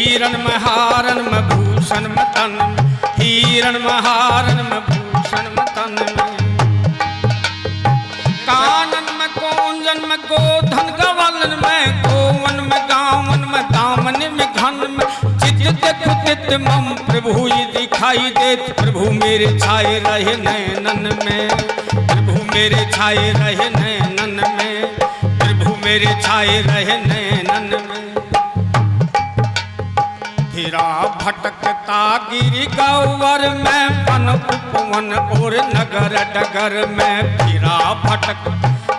हिरण में हारन में भूषण में तन में, हिरण में हारन में भूषण में तन में, कानन में कोंजन में गोधन गवलन में, गोवन में गावन में दामन में घन में, चित देखु चित मम प्रभु ये दिखाई देत, प्रभु मेरे छाए रहे नैनन में, प्रभु मेरे छाए रहे नैनन में, प्रभु मेरे छाए रहे नैनन में। फिरा भटकता गिरि गौवर में, वन उपवन और नगर डगर में, फिरा भटक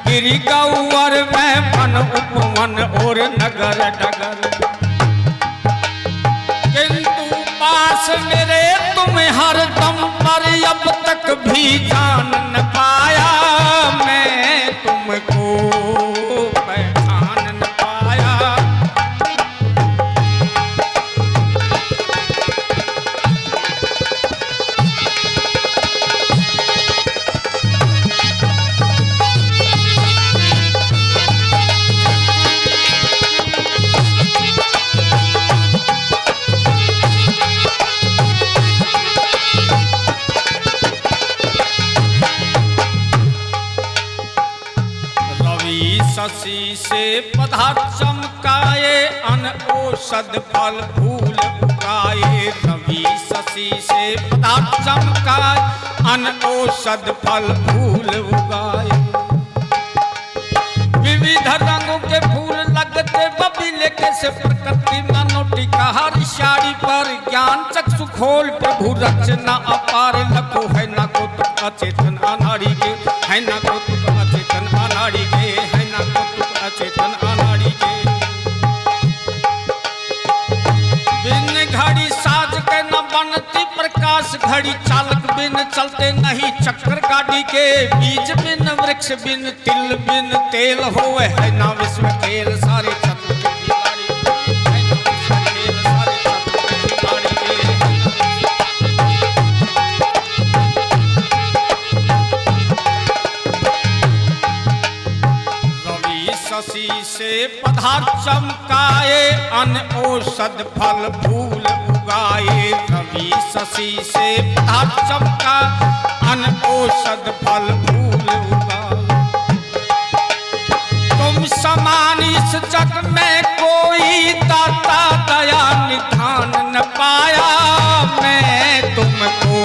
गिरि गौवर में, वन उपवन और नगर डगर, किंतु पास मेरे तुम हर दम पर अब तक भी जान न पाया, मैं तुमको पहचान न पाया। शशि से पदार्थ चमकाए, अन औषध फल फूल उगाए, रवि शशि से पदार्थ चमकाए, अन औषध फल फूल उगाए, विविध रंगों के फूल लगते बबीले कैसे प्रकृति मनोटिका हर साड़ी पर, ज्ञान चक्षु खोल प्रभु रचना अपार, लखो है ना को तुक अचेतन अनाड़ी के, है ना को तुक अचेतन अनाड़ी के, है ना को तुक अचेतन अनाड़ी के। बिन घड़ी साज के न बनती प्रकाश घड़ी, चालक बिन चलते नहीं चक्कर गाड़ी के, बीज बिन वृक्ष बिन तिल बिन तेल होए, है ना विश्व खेल सारे चतुर खिलाड़ी, है ना विश्व खेल सारे चतुर खिलाड़ी के। रवि शशि से पदार्थ चमकाए, अन औषध फल फूल उगाए, रवि शशि से पदार्थ चमका, अन औषध फल फूल उगाए, तुम समान इस जग में कोई दाता दया निधान न पाया, मैं तुमको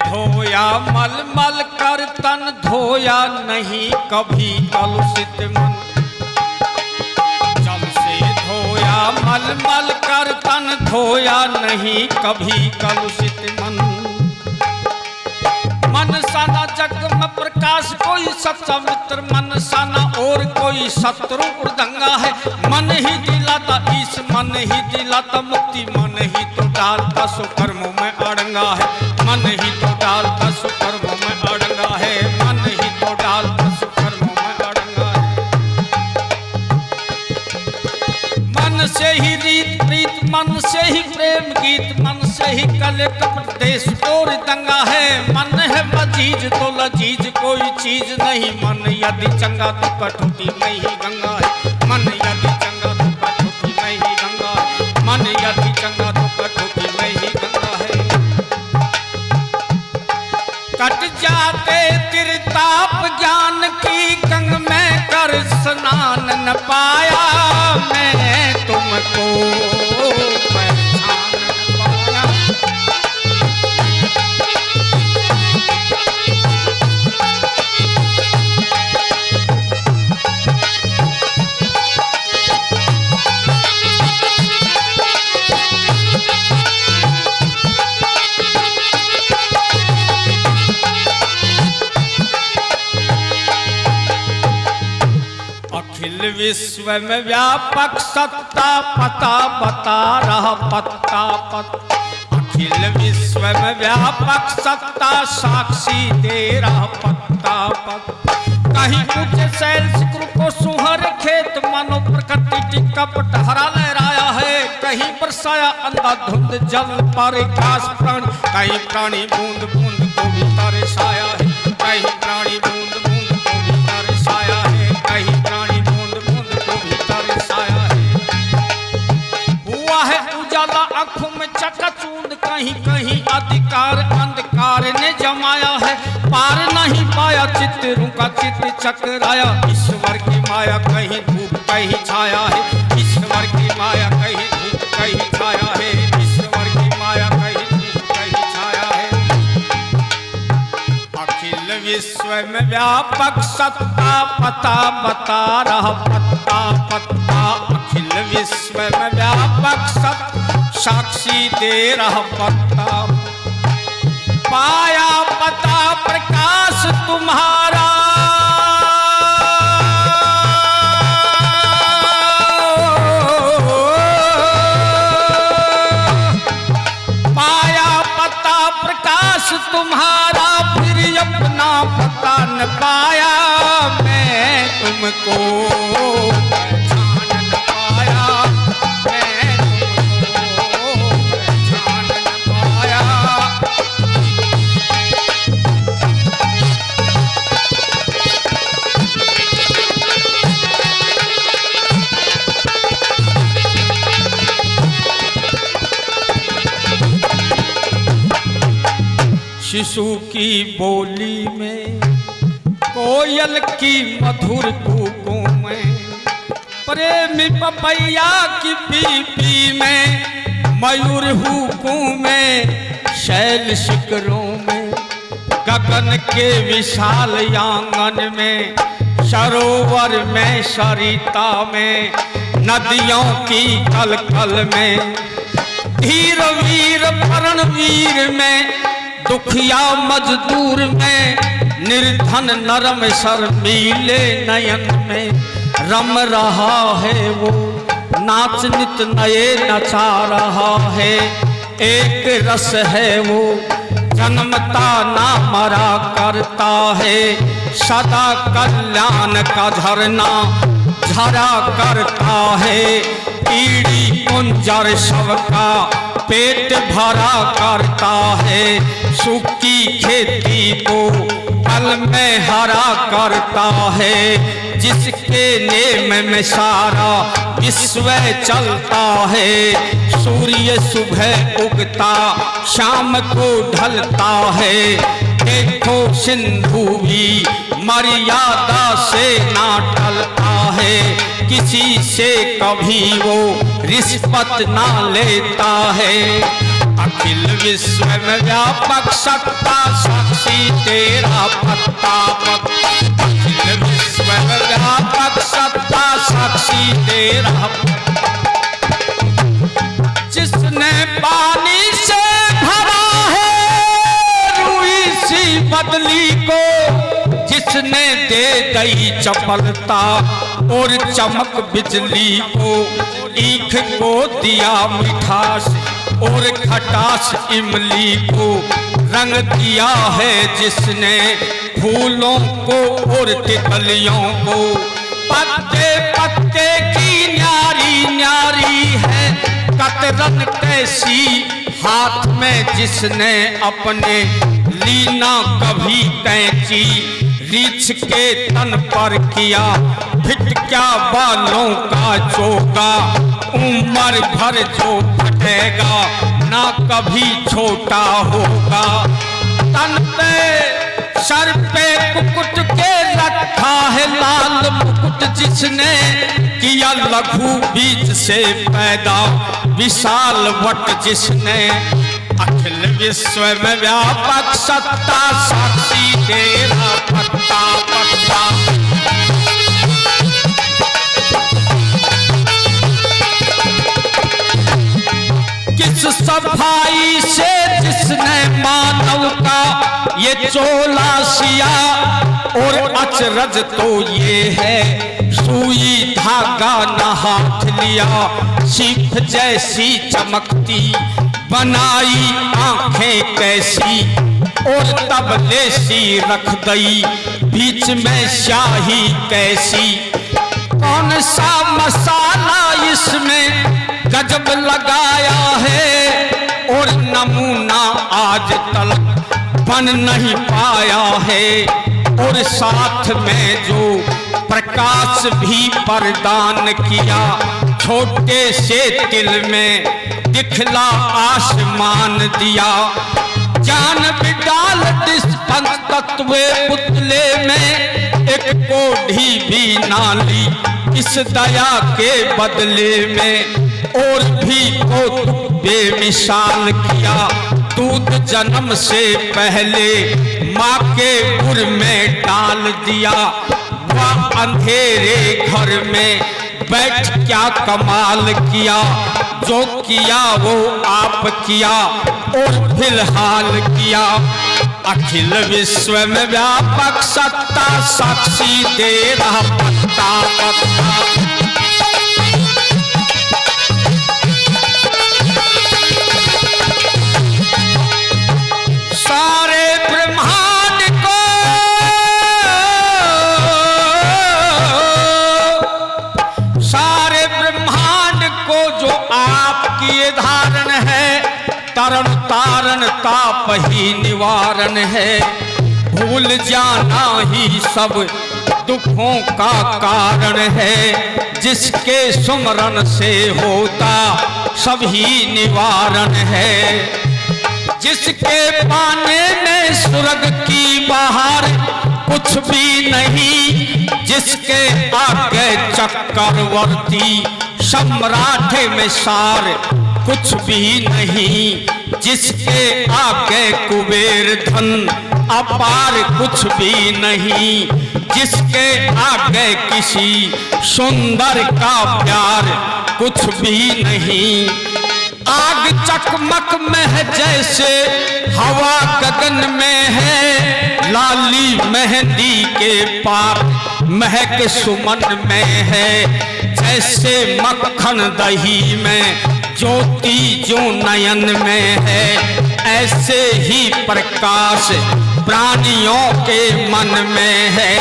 धोया मल मल कर तन धोया नहीं कभी कलुषित मन, जल से धोया मल मल कर तन धोया नहीं कभी कलुषित मन, मन साना जग में प्रकाश कोई सच्चा मित्र, मन साना और कोई शत्रु उर्दंगा है, मन ही दिलाता ईश मन ही दिलाता मुक्ति, मन ही तो डालता सुकर्मों में अड़ंगा है, मन ही तो डालता सुकर्मों में अड़ंगा है, मन ही तो डालता सुकर्मों में अड़ंगा है। मन से ही रीत प्रीत, मन से ही प्रेम गीत, मन से ही कले कपट देश और दंगा है, मन है मजीज तो लजीज कोई चीज नहीं, मन यदि चंगा तो कटौती में ही गंगा है, मन यदि चंगा तो कटौती में ही गंगा है, मन यदि चंगा तो कटौती में ही गंगा है। कट जाते तिरताप ज्ञान की गंग में कर स्नान न पाया, मैं तुमको पहचान न पाया। अखिल विश्व में व्यापक सत्ता पता बता रहा पत्ता पत, अखिल विश्व में व्यापक सत्ता साक्षी तेरा पत्ता पत। कहीं ऊंचे शैल शिखर को सुहर खेत मानो प्रकृति टिक्का पटहरा लहराया है। कहीं बरसाया अंधाधुंध जल पर घास प्राणी, कहीं प्राणी बूंद बूंद को भी तरसाया है। कहीं प्राणी बूंद बूंद को भी तरसाया है। कहीं प्राणी बूंद बूंद को भी तरसाया है। हुआ है उजाला आंखों में चकाचूंद, कहीं कहीं अधिकार अंधकार ने जमाया है। पार नहीं पाया चित्रों का चित्र चकराया। ईश्वर की माया कहीं धूप कहीं छाया है। ईश्वर की माया कहीं धूप कहीं छाया है। ईश्वर की माया कहीं धूप कहीं छाया है। अखिल विश्व में व्यापक सत्ता पता बता रहा पत्ता पत्ता। अखिल विश्व में व्यापक सत्ता साक्षी दे रहा पत्ता। पाया पता प्रकाश तुम्हारा, पाया पता प्रकाश तुम्हारा, फिर अपना पता न पाया मैं तुमको पहचान न पाया। मैं तुमको पहचान न पाया। शिशु की बोली में कोयल की मधुर कूकों में, प्रेमी पपैया की पीपी में, मयूर हुकू में, शैल शिखरों में, गगन के विशाल आंगन में, सरोवर में सरिता में, नदियों की कलकल में, धीर वीर परणवीर में, दुखिया मजदूर में, निर्धन नरम शर्मीले नयन में रम रहा है वो, नाच नित नए नचा रहा है। एक रस है वो जन्मता ना मरा करता है, सदा कल्याण का झरना झरा करता है। कीड़ी कुंजर सबका पेट भरा करता है, सूखी खेती को पल में हरा करता है। जिसके नेम में सारा विश्व चलता है, सूर्य सुबह उगता शाम को ढलता है। देखो सिंधु भी मर्यादा से ना टलता है, किसी से कभी वो रिश्वत ना लेता है। अखिल विश्व में व्यापक सत्ता साक्षी तेरा पत्ता पत्ता। अखिल विश्व में व्यापक सत्ता साक्षी तेरा पत्ता। जिसने पानी से भरा है रूई सी बदली को, जिसने दे गई चपलता और चमक बिजली को, ईख को दिया मिठास और खटास इमली को, रंग दिया है जिसने फूलों को और तितलियों को। पत्ते पत्ते की न्यारी न्यारी है कतरन कैसी, हाथ में जिसने अपने लीना कभी कैंची। रीछ के तन पर किया फिट क्या बालों का चोगा, उम्र भर जो फटेगा ना कभी छोटा होगा। तन पे सर पे कुकुट के रखा है लाल मुकुट, जिसने किया लघु बीज से पैदा विशाल वट जिसने। अखिल विश्व में व्यापक सत्ता साक्षी तेरा पत्ता पत्ता। किस सफाई से जिसने मानव का ये चोला सिया, और अचरज तो ये है सुई धागा न हाथ लिया। सीप जैसी चमकती बनाई आंखें कैसी और तबले सी रख दई, बीच में शाही कैसी। कौन सा मसाला इसमें गजब लगाया है, और नमूना आज तक बन नहीं पाया है। और साथ में जो प्रकाश भी प्रदान किया, छोटे से दिल में दिखला आसमान दिया। जान भी डाल दिस पंच तत्व पुतले में, एक कोढ़ी भी नाली इस दया के बदले में। और भी को बेमिसाल किया, दूध जन्म से पहले माँ के उर में डाल दिया। वह अंधेरे घर में बैठ क्या कमाल किया, जो किया वो आप किया और फिलहाल किया। अखिल विश्व में व्यापक सत्ता साक्षी दे रहा पत्ता पत्ता। सारे ब्रह्मांड को जो आपकी धारण है, तरण तारण ताप ही निवारण है। भूल जाना ही सब दुखों का कारण है, जिसके सुमरन से होता सभी निवारण है। जिसके पाने में स्वर्ग की बाहर कुछ भी नहीं, जिसके आगे चक्रवर्ती सम्राट में सार कुछ भी नहीं। जिसके आगे कुबेर धन अपार कुछ भी नहीं, जिसके आगे किसी सुंदर का प्यार कुछ भी नहीं। आग चकमक में है जैसे हवा गगन में है, लाली मेहंदी के पार महक सुमन में है। जैसे मक्खन दही में ज्योति जो नयन में है, ऐसे ही प्रकाश प्राणियों के मन में है।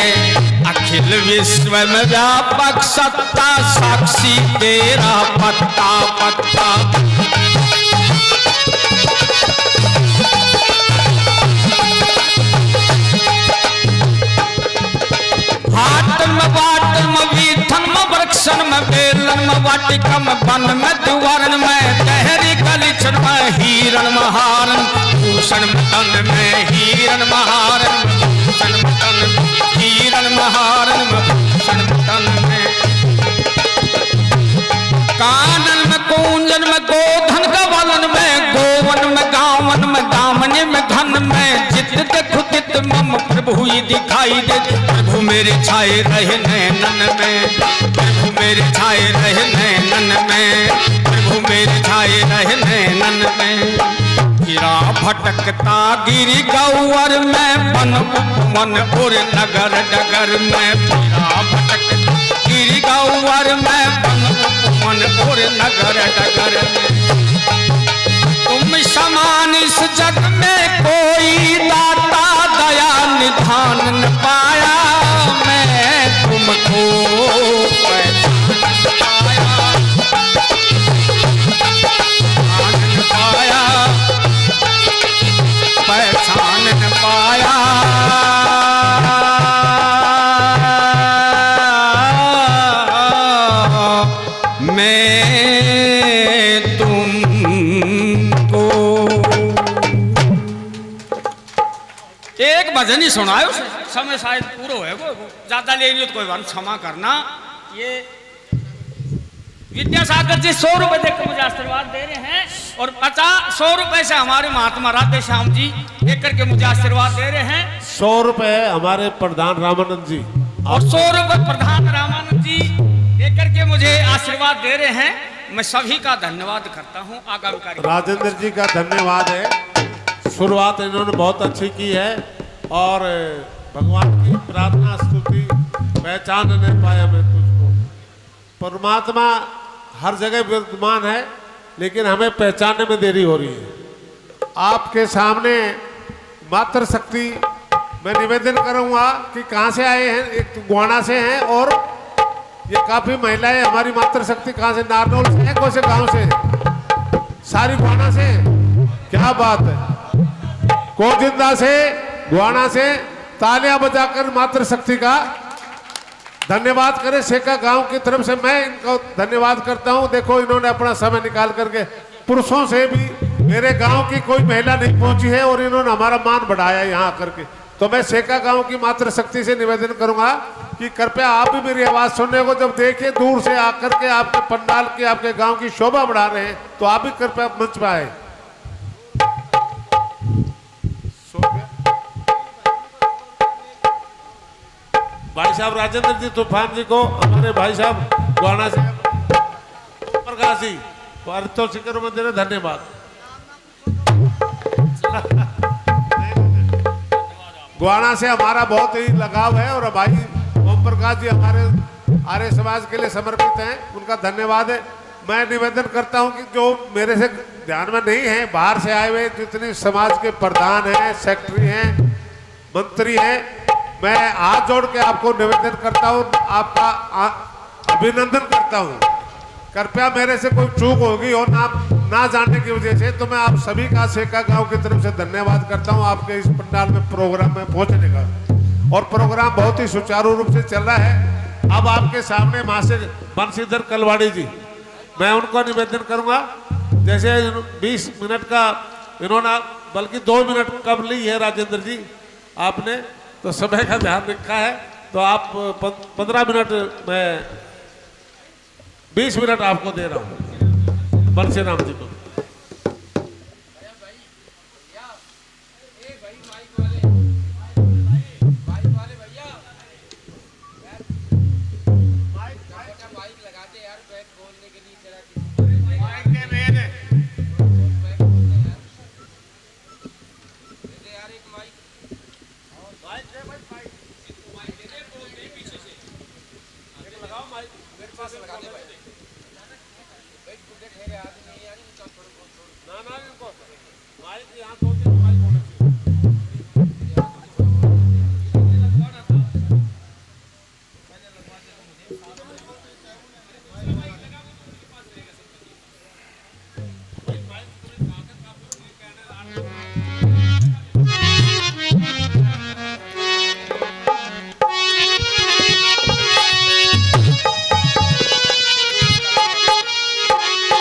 अखिल विश्व में व्यापक सत्ता साक्षी तेरा पत्ता पत्ता। हाट में बाट में वीथन में वृक्षन में बेलन में वाटिका में वन में द्वारण में गहरी गलीचन में हिरण महारण भूषण में तन में हिरण महारण भूषण में तन हिरण महारण भूषण में तन में। कानन में कूंजन में गोधन गवलन में गोवन में गावन में दामन में धन में। जित देखो तित मम प्रभु ही दिखाई दे, प्रभु मेरे छाए रहे नैनन में, प्रभु मेरे छाए रहे नैनन में, प्रभु मेरे छाए रहे नैनन में। गिरा भटकता गिरी गौर में बन उपवन और नगर डगर में। गिरा भटकता गिरी गौर में बन उपवन और नगर डगर में। तुम समान इस जग में कोई दाता दया निधान न पाया, मैं तुमको पहचान न पाया। मैं तुमको एक भजन ही सुनायो, समय शायद पूरा है, वो ज्यादा ले लियो तो कोई बात क्षमा करना। ये विद्यासागर जी 100 रुपए देकर मुझे आशीर्वाद दे रहे हैं और 100 रुपए से हमारे महात्मा राधे श्याम जी एक करके मुझे आशीर्वाद दे रहे हैं। 100 रुपए हमारे प्रधान रामानंद जी और 100 रुपए प्रधान रामानंद जी एक करके मुझे आशीर्वाद दे रहे हैं। मैं सभी का धन्यवाद करता हूँ। आगामी कार्यक्रम राजेंद्र जी का धन्यवाद है। शुरुआत इन्होंने बहुत अच्छी की है और भगवान की प्रार्थना स्तुति पहचान नहीं पाया मैं तुझको। परमात्मा हर जगह विद्यमान है लेकिन हमें पहचानने में देरी हो रही है। आपके सामने मातृशक्ति मैं निवेदन करूंगा कि कहाँ से आए हैं। एक गोहाना से हैं और ये काफी महिलाएं हमारी मातृशक्ति कहाँ से, नारनौल से हैं, कौन से गांव से हैं? सारी गोहाना से हैं। क्या बात है। कोजिंदा से, गोहाना से तालियां बजाकर मातृशक्ति का धन्यवाद करें। सेका गांव की तरफ से मैं इनको धन्यवाद करता हूं। देखो इन्होंने अपना समय निकाल करके, पुरुषों से भी मेरे गांव की कोई महिला नहीं पहुंची है और इन्होंने हमारा मान बढ़ाया यहाँ आकर के। तो मैं सेका गांव की मातृशक्ति से निवेदन करूंगा कि कृपया आप भी मेरी आवाज सुनने को जब देखिए, दूर से आकर के आपके पंडाल की, आपके गांव की शोभा बढ़ा रहे हैं, तो आप भी कृपया मंच पर आए। भाई साहब राजेंद्र जी तूफान जी को, हमारे भाई साहब गोहाना से प्रकाश जी पारितोषिक के रूप में दे रहे, धन्यवाद। गोहाना से हमारा बहुत ही लगाव है और भाई ओम प्रकाश जी हमारे आर्य समाज के लिए समर्पित हैं, उनका धन्यवाद है। मैं निवेदन करता हूं कि जो मेरे से ध्यान में नहीं है, बाहर से आए हुए जितने समाज के प्रधान हैं, सेक्रेटरी हैं, मंत्री हैं, मैं हाथ जोड़ के आपको निवेदन करता हूं, आपका अभिनंदन करता हूं। कृपया मेरे से कोई चूक होगी और ना जानने की वजह से, तो मैं आप सभी का सेका गांव की तरफ से धन्यवाद करता हूं आपके इस पंडाल में प्रोग्राम में पहुंचने का। और प्रोग्राम बहुत ही सुचारू रूप से चल रहा है। अब आपके सामने महाशय बंशीधर कलवाड़ी जी, मैं उनको निवेदन करूंगा, जैसे 20 मिनट का इन्होंने, बल्कि 2 मिनट कम ली है राजेंद्र जी आपने, तो समय का ध्यान रखा है, तो आप 15 मिनट, मैं 20 मिनट आपको दे रहा हूँ बंशीराम जी को।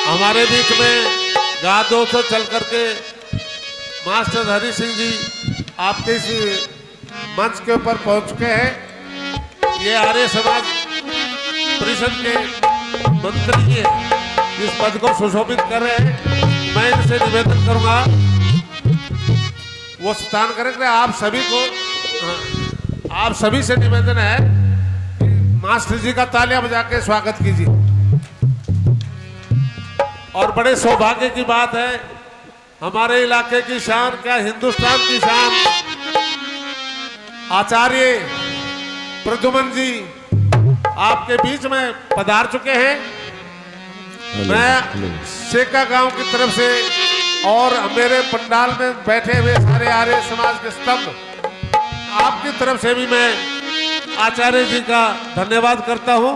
हमारे बीच में गादों से चल करके मास्टर हरि सिंह जी आपके इस मंच के ऊपर पहुंच चुके हैं। ये आर्य समाज परिषद के मंत्री हैं, इस पद को सुशोभित कर रहे हैं। मैं इनसे निवेदन करूंगा वो स्थान करेंगे। आप सभी को, आप सभी से निवेदन है कि मास्टर जी का तालियां बजा के स्वागत कीजिए। और बड़े सौभाग्य की बात है, हमारे इलाके की शान, क्या हिंदुस्तान की शान, आचार्य प्रद्युमन जी आपके बीच में पधार चुके हैं। मैं सेका गांव की तरफ से और मेरे पंडाल में बैठे हुए सारे आर्य समाज के स्तंभ, आपकी तरफ से भी मैं आचार्य जी का धन्यवाद करता हूं।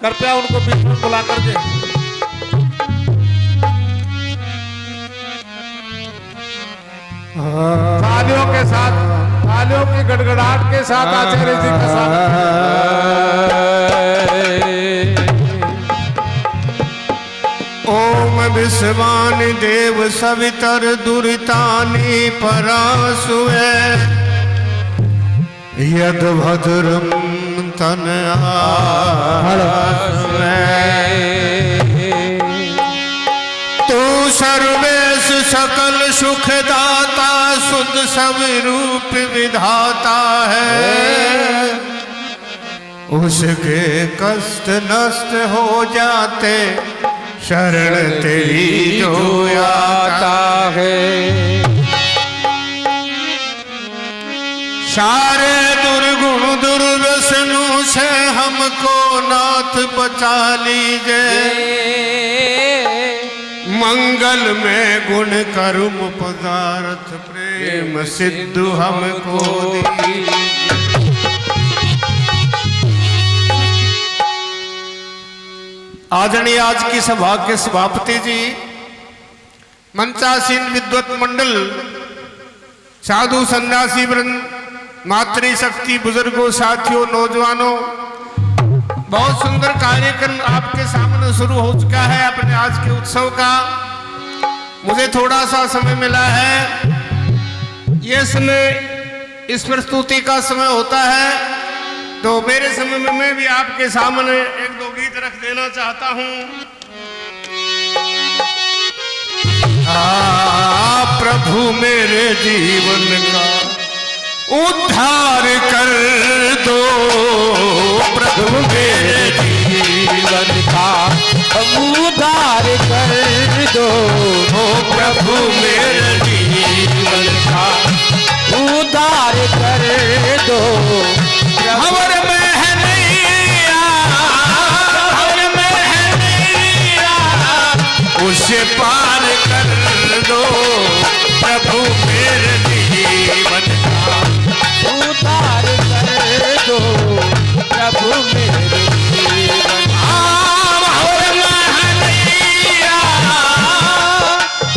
कृपया उनको बीच में बुला करके तालियों के साथ, तालियों की गड़गड़ाहट के साथ आचार्य जी का स्वागत। ओम विश्वानि देव सवितर दुरितानि परासुए यद भद्रम तनया तू सर्वेश सकल सुखदाता शुद्ध स्वरूप विधाता है। उसके कष्ट नष्ट हो जाते शरण तेरी जो आता है। सारे दुर्गुण दुर्व्यसनों से हमको नाथ बचा लीजिए। मंगल में गुण कर्म पदार्थ प्रेम सिद्धू हमको दीजिए। आदरणीय आज की सभा के सभापति जी, मंचासीन विद्वत मंडल, साधु सन्यासी वृंद, मातृशक्ति, बुजुर्गों, साथियों, नौजवानों, बहुत सुंदर कार्यक्रम आपके सामने शुरू हो चुका है अपने आज के उत्सव का। मुझे थोड़ा सा समय मिला है, ये समय इस प्रस्तुति का समय होता है, तो मेरे समय में मैं भी आपके सामने एक दो गीत रख देना चाहता हूं। प्रभु मेरे जीवन का उद्धार कर दो, प्रभु मेरे जीवन का उद्धार कर दो, ओ प्रभु मेरे जीवन का उद्धार कर दो। हमर महनैया, हमर महनैया, उसे पार कर दो, प्रभु मेरे जीवन का उद्धार कर दो, प्रभु मेरे जीवन का। हमर महनैया,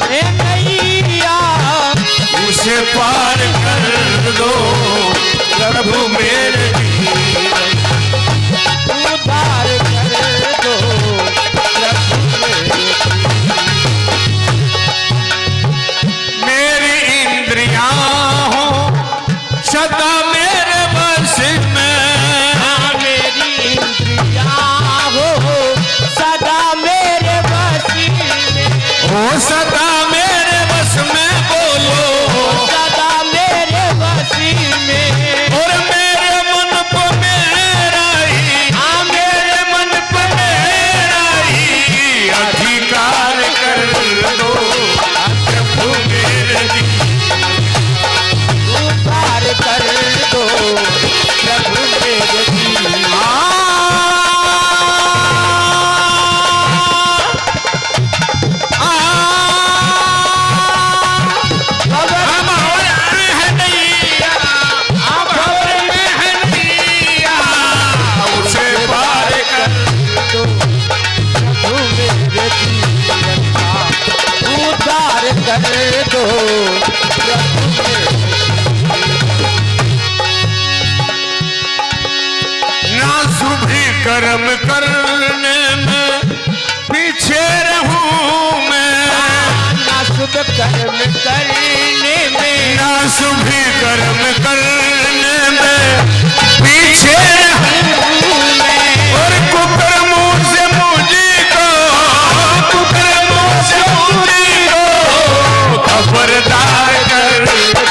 महनैया, उसे पार कर दो, प्रभु मेरे जीवन उद्धार कर दो, प्रभु मेरी इंद्रियां हो सदा मेरे बस में, मेरी इंद्रियां हो सदा मेरे बस में, हो सदा मेरे बस में, बोलो सदा मेरे बस में, और मेरे मन पर मेरा ही, हाँ मेरे मन पर मेरा ही अधिकार कर दो, प्रभु मेरे उद्धार कर दो, प्रभु मेरे कर दो, ना शुभ कर्म करने में पीछे रहूं मैं, ना शुभ कर्म करने में, ना शुभ कर्म करने में पीछे रहूं मैं, और कुकर्मों से मुझको, कुकर्मों से मुझको खबरदार कर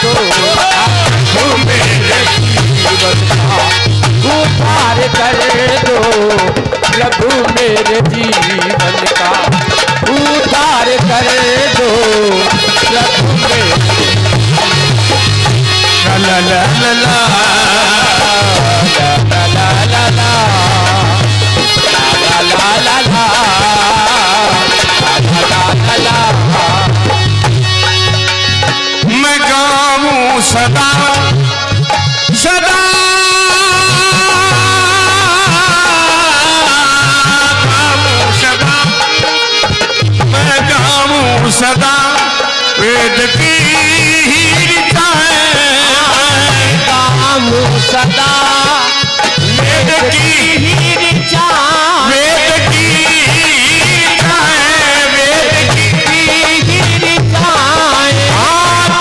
दो, प्रभु मेरे जीवन का उद्धार कर दो, प्रभु मेरे जीवन का उद्धार कर दो, प्रभु मेरे ला ला ला ला ला ला ला ला ला ला ला ला। मैं गाऊं सदा सदा, गाऊं सदा, मैं गाऊं सदा वेद की ऋचाएं, गाऊं सदा वेद की ऋचाएं, वेद की ऋचाएं, वेद की ऋचाएं,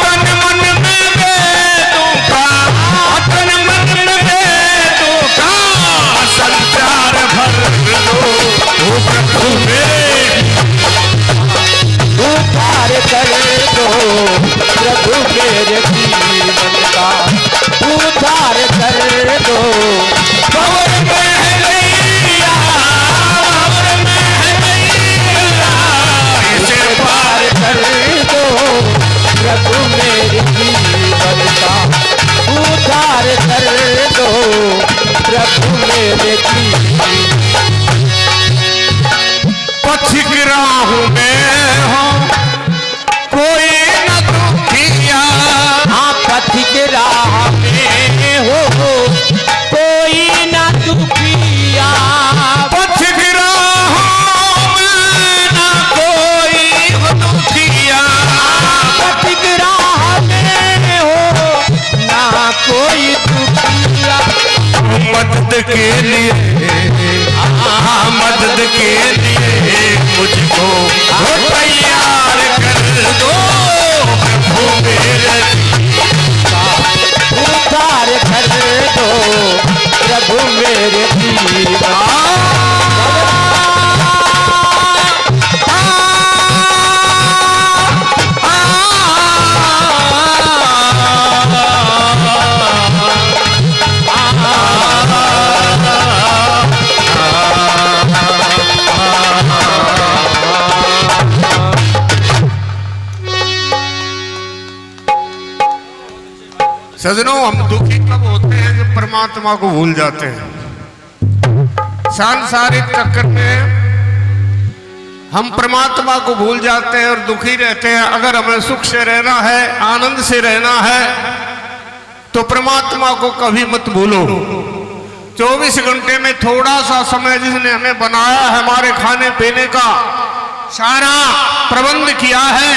तन मन में वेदों पथिक राह में हो कोई ना दुखिया, पथिक राह में ना कोई हो दुखिया, पथिक राह में हो ना कोई दुखिया। मदद के लिए मदद के लिए मुझको तैयार कर दो प्रभु मेरे, उद्धार कर दो प्रभु मेरे दीवा। सजनों, हम दुखी कब होते हैं जब परमात्मा को भूल जाते हैं। सांसारिक चक्कर में हम परमात्मा को भूल जाते हैं और दुखी रहते हैं। अगर हमें सुख से रहना है, आनंद से रहना है, तो परमात्मा को कभी मत भूलो। 24 घंटे में थोड़ा सा समय जिसने हमें बनाया है, हमारे खाने पीने का सारा प्रबंध किया है,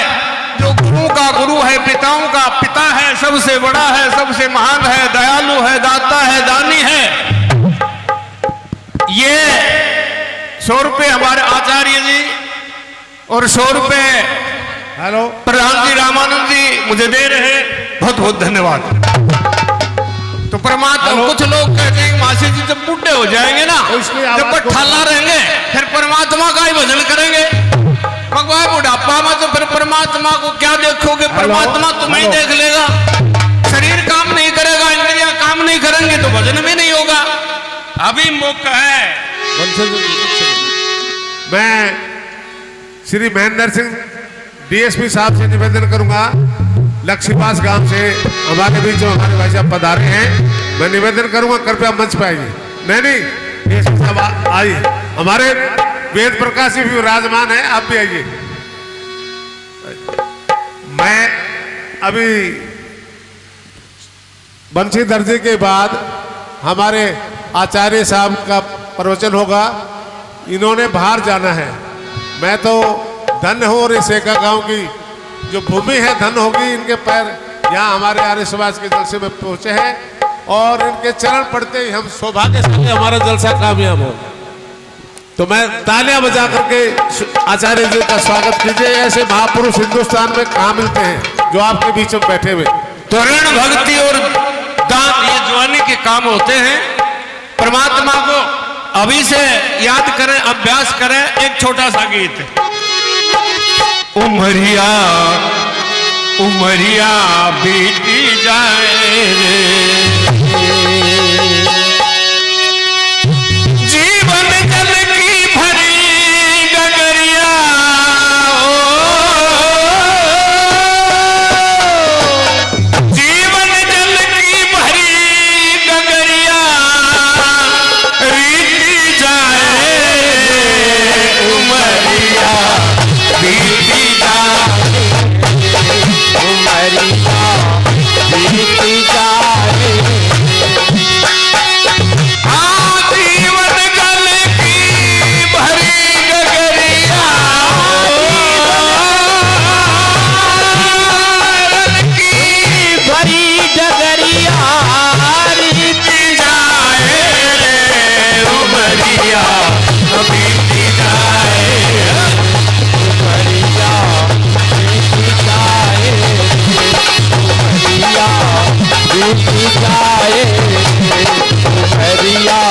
जो गुरु का गुरु है, पिताओं का पिता है, सबसे बड़ा है, सबसे महान है, दयालु है, दाता है, दानी है। ये 100 रुपये हमारे आचार्य जी और 100 रुपये हेलो प्रधान जी रामानंद जी मुझे दे रहे, बहुत बहुत धन्यवाद। तो परमात्मा, कुछ लोग कहते हैं मासी जी जब बूढ़े हो जाएंगे ना, जब ठाला रहेंगे, फिर परमात्मा का ही भजन करेंगे। भगवान बुढ़ापा में तो फिर परमात्मा को क्या देखोगे, परमात्मा तुम्हें ही देख लेगा। शरीर काम नहीं करेगा, इंद्रियां काम नहीं करेंगे तो भजन भी नहीं होगा। अभी मौका है। मैं श्री महेंद्र सिंह डीएसपी साहब से निवेदन करूंगा, लक्ष्मीपास गांव से हमारे बीच में हमारे भाई साहब पधारे हैं। मैं निवेदन करूंगा कृपया मंच पे आइए। नहीं डीएसपी साहब आइए, हमारे वेद प्रकाश जी भी विराजमान है, आप भी आइए। मैं अभी बंशीधर जी के बाद हमारे आचार्य साहब का प्रवचन होगा। इन्होंने बाहर जाना है। मैं तो धन्य हूँ और इस एका गांव की जो भूमि है धन होगी। इनके पैर यहाँ हमारे आर्य समाज के जलसे में पहुंचे हैं और इनके चरण पड़ते ही हम सौभाग्य से हमारा जलसा कामयाब हो। तो मैं तालियां बजा करके आचार्य जी का स्वागत कीजिए। ऐसे महापुरुष हिंदुस्तान में कहाँ मिलते हैं जो आपके बीच में बैठे हुए। तो ऋण भक्ति और दान ये जवानी के काम होते हैं। परमात्मा को अभी से याद करें, अभ्यास करें। एक छोटा सा गीत, उमरिया उमरिया बीती जाए जीवन जल की भरी गगरिया, जीवन जल की भरी गगरिया रीति जाए, उमरिया बीती जाए, उमरिया बीती जाए। जीवन जल की भरी गगरिया की भरी डगरिया बीती जाए, उमरिया बीती जाए, उमरिया बीती जाए, उमरिया बीती जाए, उमरिया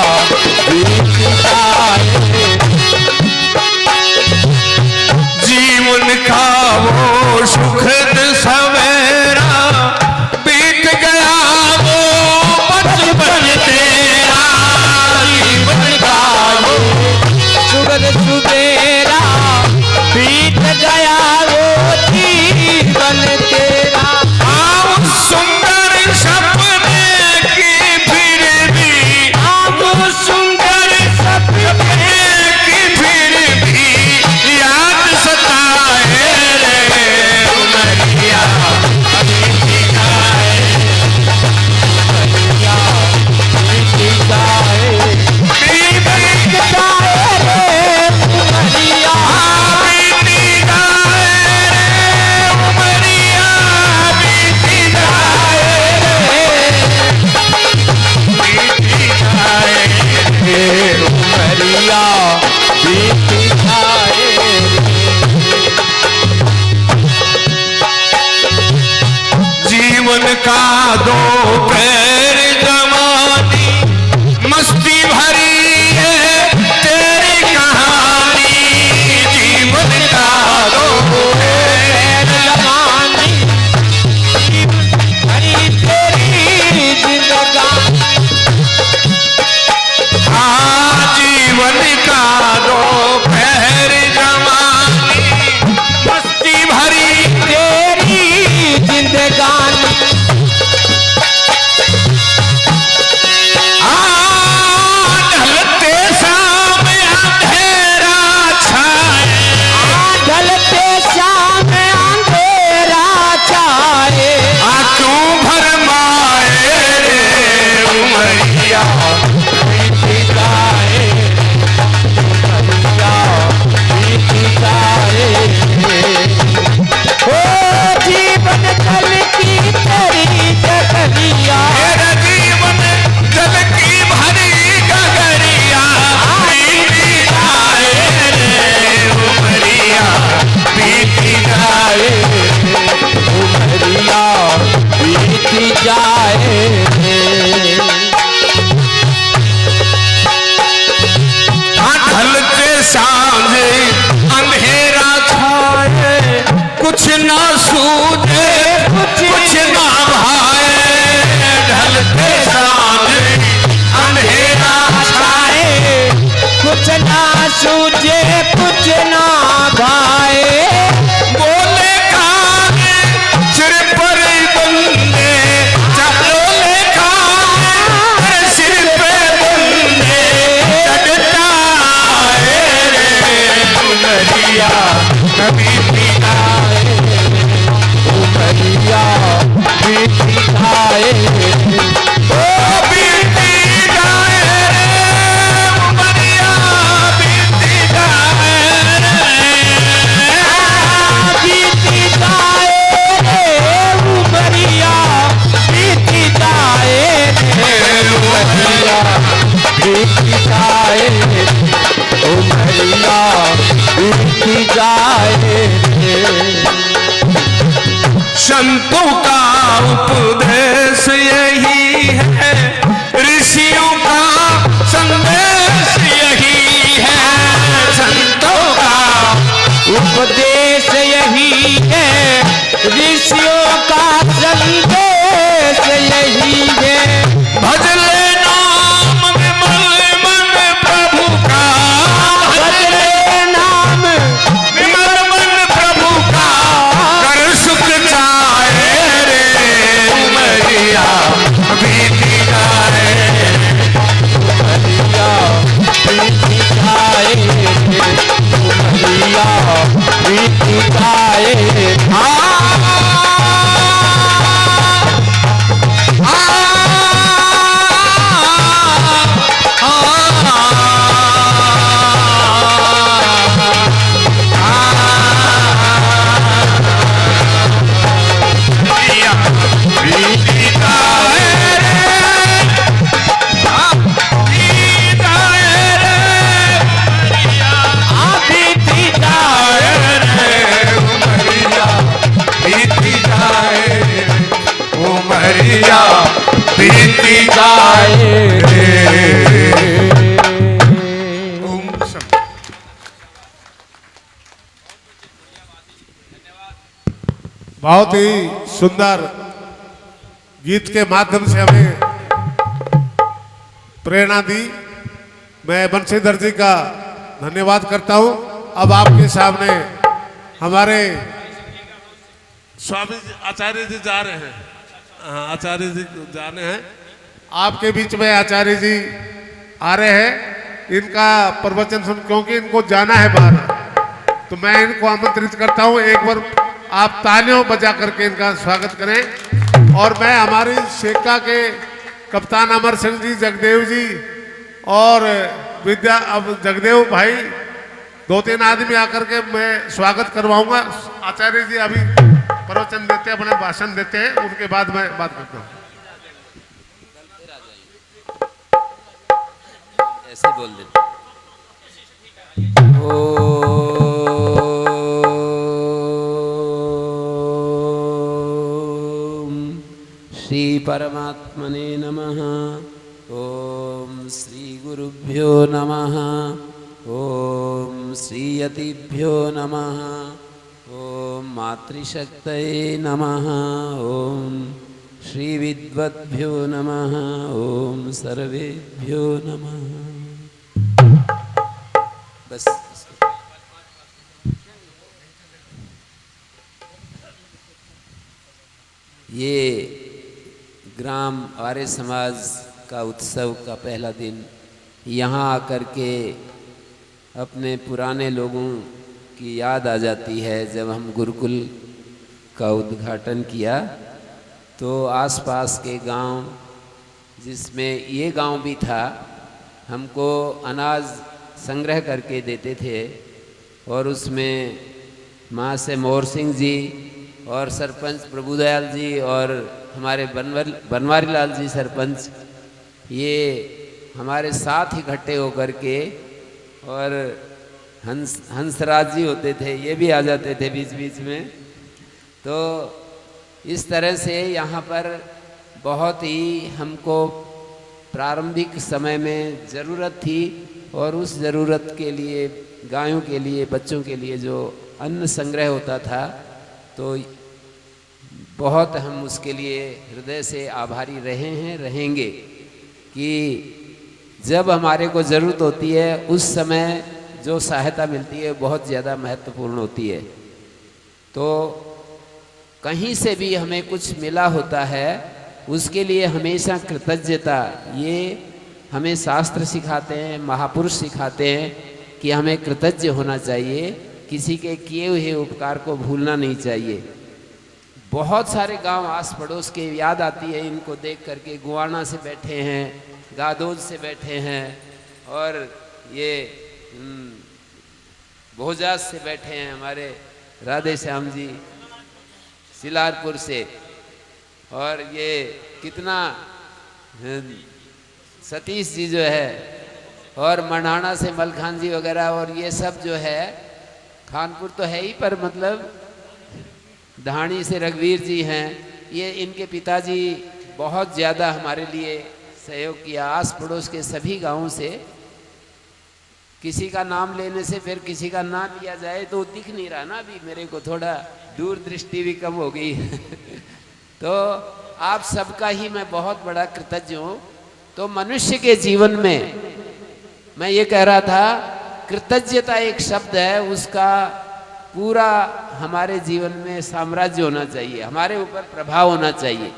बीती जाए। जीवन का वो सुखद सवेरा बीत गया, वो बचपन तेरा, जीवन का वो सुगध सुबेरा बीत गया, वो जीवन तेरा। सुंदर सपने का दोपहर जवानी मस्ती भरी है तेरी कहानी जीवन का दोपहर जवानी हरी तेरी जिंदगानी जीवन का दोपहर जवानी मस्ती भरी तेरी जिंदगानी ढलते शाम अंधेरा छाए ढलते शाम अंधेरा छाए क्यों भरमाए रे उमरिया बीती जाए उमरिया बीती जाए ओ जीवन कल की तेरी जगरिया मेरा जीवन जल की भरी गगरिया बीती जाए रे उमरिया बीती जाए उमरिया बीती जाए ढलते सांझे अंधेरा छाए कुछ ना सूझे कुछ ना भाए ढलते सांझे अंधेरा छाए कुछ ना सूझे कुछ ना भाए बोले कान सिर पर बंदे चलोले कान सिर पे बंदे चढ़ता है रे उमरिया कभी पिताए उमरिया बीती जाए ओ बीती जाए रे उमरिया बीती जाए बीती जाए रे उमरिया बीती जाए रे उमरिया बीती जाए उमरिया बीती जाए रे संतों का उपदेश यही है ऋषियों का संदेश यही है संतों का उपदेश यही है ऋषियों का संदेश यही है भजले नाम विमल मन प्रभु का भजले नाम विमल मन प्रभु का कर सुख चाहे रे उमरिया बीती जाए उमरिया बीती जाए उमरिया बीती जाए बीती जाए बीती जाए उमरिया बीती जाए ओम शम बहुत ही सुंदर गीत के माध्यम से हमें प्रेरणा दी। मैं बंशीधर जी का धन्यवाद करता हूं। अब आपके सामने हमारे स्वामी जी आचार्य जी जा रहे हैं। हाँ, आचार्य जी जाने हैं। आपके बीच में आचार्य जी आ रहे हैं। इनका प्रवचन सुन, क्योंकि इनको जाना है बाहर, तो मैं इनको आमंत्रित करता हूं। एक बार आप तालियों बजा करके इनका स्वागत करें। और मैं हमारी शेखा के कप्तान अमर सिंह जी, जगदेव जी और विद्या, अब जगदेव भाई, 2-3 आदमी आकर के मैं स्वागत करवाऊंगा। आचार्य जी अभी प्रवचन देते हैं, अपने भाषण देते हैं, उनके बाद मैं बात करता हूँ। ऐसे बोल देते ओम श्री परमात्मने नमः। ओम श्री गुरुभ्यो नमः। ओम श्री यतिभ्यो नमः। ओम मातृशक्तये नमः। ओम श्री विद्वद्भ्यो नमः। ओम सर्वेभ्यो नमः। बस ये ग्राम आर्य समाज का उत्सव का पहला दिन, यहाँ आकर के अपने पुराने लोगों की याद आ जाती है। जब हम गुरुकुल का उद्घाटन किया तो आसपास के गांव, जिसमें ये गांव भी था, हमको अनाज संग्रह करके देते थे और उसमें माँ से मोहर सिंह जी और सरपंच प्रभुदयाल जी और हमारे बनवारी लाल जी सरपंच, ये हमारे साथ इकट्ठे होकर के, और हंसराज जी होते थे, ये भी आ जाते थे बीच बीच में। तो इस तरह से यहाँ पर बहुत ही हमको प्रारंभिक समय में ज़रूरत थी, और उस ज़रूरत के लिए, गायों के लिए, बच्चों के लिए जो अन्न संग्रह होता था, तो बहुत हम उसके लिए हृदय से आभारी रहे हैं, रहेंगे कि जब हमारे को ज़रूरत होती है उस समय जो सहायता मिलती है बहुत ज़्यादा महत्वपूर्ण होती है। तो कहीं से भी हमें कुछ मिला होता है उसके लिए हमेशा कृतज्ञता, ये हमें शास्त्र सिखाते हैं, महापुरुष सिखाते हैं कि हमें कृतज्ञ होना चाहिए, किसी के किए हुए उपकार को भूलना नहीं चाहिए। बहुत सारे गांव आस पड़ोस के याद आती है इनको देख करके। गुआना से बैठे हैं, गादोज से बैठे हैं, और ये भोजास से बैठे हैं हमारे राधे श्याम जी सिलारपुर से, और ये कितना सतीश जी जो है, और मढ़ाना से मलखान जी वगैरह, और ये सब जो है, खानपुर तो है ही, पर मतलब धाणी से रघुवीर जी हैं, ये इनके पिताजी बहुत ज़्यादा हमारे लिए सहयोग किया। आस पड़ोस के सभी गांवों से, किसी का नाम लेने से फिर किसी का नाम लिया जाए तो दिख नहीं रहा ना, अभी मेरे को थोड़ा दूरदृष्टि भी कम हो गई तो आप सबका ही मैं बहुत बड़ा कृतज्ञ हूँ। तो मनुष्य के जीवन में मैं ये कह रहा था, कृतज्ञता एक शब्द है, उसका पूरा हमारे जीवन में साम्राज्य होना चाहिए, हमारे ऊपर प्रभाव होना चाहिए।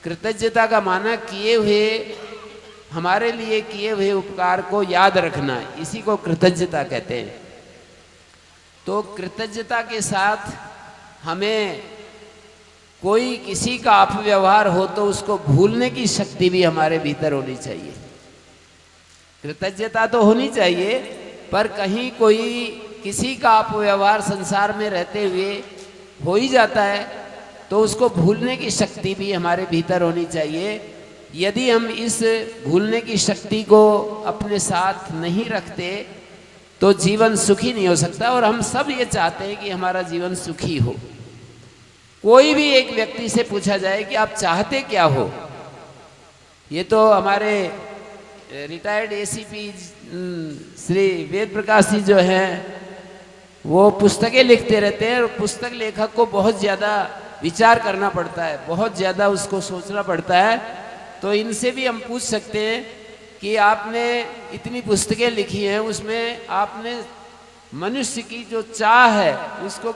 कृतज्ञता का माना किए हुए, हमारे लिए किए हुए उपकार को याद रखना, इसी को कृतज्ञता कहते हैं। तो कृतज्ञता के साथ हमें कोई किसी का अपव्यवहार हो तो उसको भूलने की शक्ति भी हमारे भीतर होनी चाहिए। कृतज्ञता तो होनी चाहिए, पर कहीं कोई किसी का अपव्यवहार संसार में रहते हुए हो ही जाता है तो उसको भूलने की शक्ति भी हमारे भीतर होनी चाहिए। यदि हम इस भूलने की शक्ति को अपने साथ नहीं रखते तो जीवन सुखी नहीं हो सकता, और हम सब ये चाहते हैं कि हमारा जीवन सुखी हो। कोई भी एक व्यक्ति से पूछा जाए कि आप चाहते क्या हो, ये तो हमारे रिटायर्ड एसीपी श्री वेद प्रकाश जी जो हैं वो पुस्तकें लिखते रहते हैं, और पुस्तक लेखक को बहुत ज़्यादा विचार करना पड़ता है, बहुत ज़्यादा उसको सोचना पड़ता है। तो इनसे भी हम पूछ सकते हैं कि आपने इतनी पुस्तकें लिखी हैं, उसमें आपने मनुष्य की जो चाह है उसको